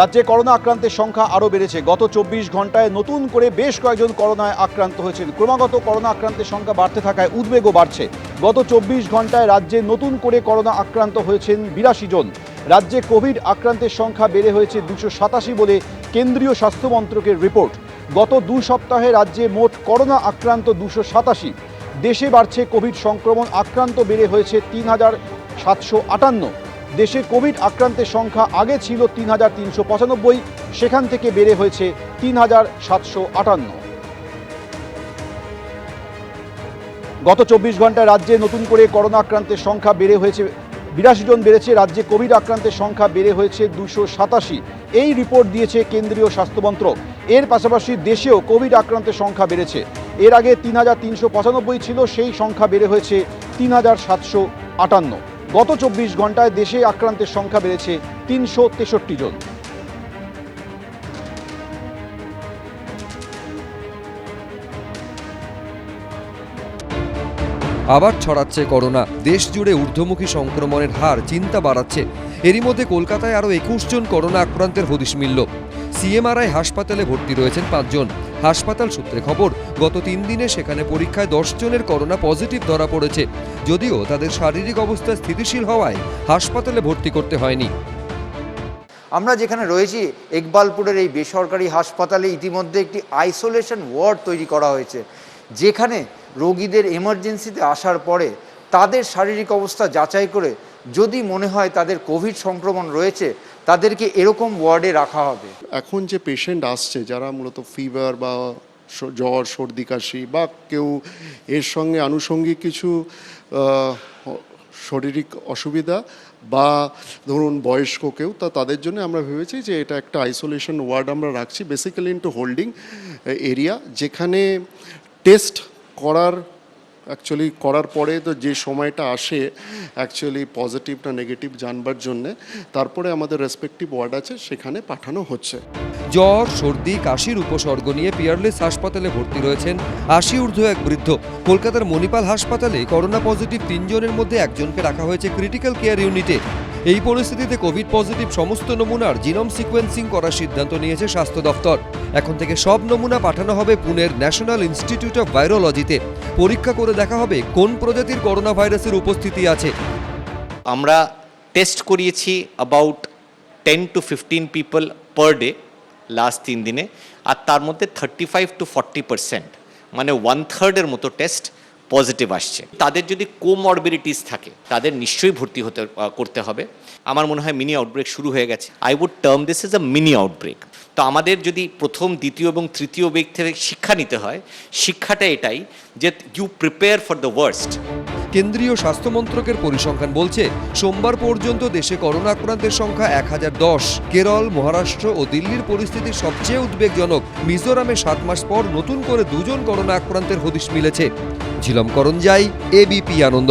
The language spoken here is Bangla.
রাজ্যে করোনা আক্রান্তের সংখ্যা আরও বেড়েছে। গত 24 ঘন্টায় নতুন করে বেশ কয়েকজন করোনায় আক্রান্ত হয়েছেন। ক্রমাগত করোনা আক্রান্তের সংখ্যা বাড়তে থাকায় উদ্বেগও বাড়ছে। গত 24 ঘন্টায় রাজ্যে নতুন করে করোনা আক্রান্ত হয়েছেন 82 জন। রাজ্যে কোভিড আক্রান্তের সংখ্যা বেড়ে হয়েছে 287 বলে কেন্দ্রীয় স্বাস্থ্য মন্ত্রকের রিপোর্ট। গত 2 সপ্তাহে রাজ্যে মোট করোনা আক্রান্ত 287। দেশে বাড়ছে কোভিড সংক্রমণ, আক্রান্ত বেড়ে হয়েছে 3758। দেশে কোভিড আক্রান্তের সংখ্যা আগে ছিল 3395, সেখান থেকে বেড়ে হয়েছে 3758। গত 24 ঘন্টায় রাজ্যে নতুন করে করোনা আক্রান্তের সংখ্যা বেড়ে হয়েছে 82 জন বেড়েছে। রাজ্যে কোভিড আক্রান্তের সংখ্যা বেড়ে হয়েছে 287। এই রিপোর্ট দিয়েছে কেন্দ্রীয় স্বাস্থ্যমন্ত্রক। এর পাশাপাশি দেশেও কোভিড আক্রান্তের সংখ্যা বেড়েছে। এর আগে 3395 ছিল, সেই সংখ্যা বেড়ে হয়েছে 3758। গত 24 ঘন্টায় দেশে আক্রান্তের সংখ্যা বেড়েছে 363 জন। আবার ছড়াচ্ছে করোনা, দেশ জুড়ে ঊর্ধ্বমুখী সংক্রমণের হার চিন্তা বাড়াচ্ছে। এরই মধ্যে কলকাতায় আরও 21 জন করোনা আক্রান্তের হদিশ মিলল। সিএমআরআই হাসপাতালে ভর্তি রয়েছেন 5 জন। হাসপাতাল সূত্রে খবর, গত 3 দিনে সেখানে পরীক্ষায় 10 জনের করোনা পজিটিভ ধরা পড়েছে। যদিও তাদের শারীরিক অবস্থা স্থিতিশীল হওয়ায় হাসপাতালে ভর্তি করতে হয়নি। আমরা যেখানে রয়েছি ইকবালপুরের এই বেসরকারি হাসপাতালে ইতিমধ্যে একটি আইসোলেশন ওয়ার্ড তৈরি করা হয়েছে, যেখানে রোগীদের এমার্জেন্সিতে আসার পরে তাদের শারীরিক অবস্থা যাচাই করে যদি মনে হয় তাদের কোভিড সংক্রমণ রয়েছে, তাদেরকে এরকম ওয়ার্ডে রাখা হবে। এখন যে পেশেন্ট আসছে যারা মূলত ফিভার বা জ্বর, সর্দি, কাশি বা কেউ এর সঙ্গে আনুষঙ্গিক কিছু শারীরিক অসুবিধা বা ধরুন বয়স্ক কেউ, তাদের জন্য আমরা ভেবেছি যে এটা একটা আইসোলেশন ওয়ার্ড আমরা রাখছি, বেসিক্যালি ইনটু হোল্ডিং এরিয়া, যেখানে টেস্ট করার পরে তো যে সময়টা আসে অ্যাকচুয়ালি পজিটিভ না নেগেটিভ জানবার জন্যে, তারপরে আমাদের রেসপেক্টিভ ওয়ার্ড আছে, সেখানে পাঠানো হচ্ছে। জ্বর, সর্দি, কাশির উপসর্গ নিয়ে পিয়ারলেস হাসপাতালে ভর্তি রয়েছেন 80 ঊর্ধ্ব এক বৃদ্ধ। কলকাতার মণিপাল হাসপাতালে করোনা পজিটিভ 3 জনের মধ্যে একজনকে রাখা হয়েছে ক্রিটিক্যাল কেয়ার ইউনিটে। এই পরিস্থিতিতে কোভিড পজিটিভ সমস্ত নমুনার জিনোম সিকোয়েন্সিং করার সিদ্ধান্ত নিয়েছে স্বাস্থ্য দফতর। এখন থেকে সব নমুনা পাঠানো হবে পুনের ন্যাশনাল ইনস্টিটিউট অফ ভাইরোলজিতে। পরীক্ষা করে দেখা হবে কোন প্রজাতির করোনা ভাইরাসের উপস্থিতি আছে। আমরা টেস্ট করিয়েছি about 10 to 15 people per day last 3 দিনে, আর তার মধ্যে 35 to 40%, মানে 1/3 মতো টেস্ট পজিটিভ আসছে। তাদের যদি কোমরবিডিটিস থাকে তাদের নিশ্চয়ই ভর্তি করতে হবে। আমার মনে হয় মিনি আউটব্রেক শুরু হয়ে গেছে। I would term this is a mini outbreak. তো আমাদের যদি প্রথম, দ্বিতীয় এবং তৃতীয় বেগ থেকে শিক্ষা নিতে হয়, শিক্ষাটা এটাই যে you prepare for the worst. কেন্দ্রীয় স্বাস্থ্য মন্ত্রকের পরিসংখ্যান বলছে, সোমবার পর্যন্ত দেশে করোনা আক্রান্তের সংখ্যা 1010। কেরল, মহারাষ্ট্র ও দিল্লির পরিস্থিতি সবচেয়ে উদ্বেগজনক। মিজোরামে 7 মাস পর নতুন করে 2 জন করোনা আক্রান্তের হদিশ মিলেছে। ঝিলম করঞ্জাই, এবিপি আনন্দ।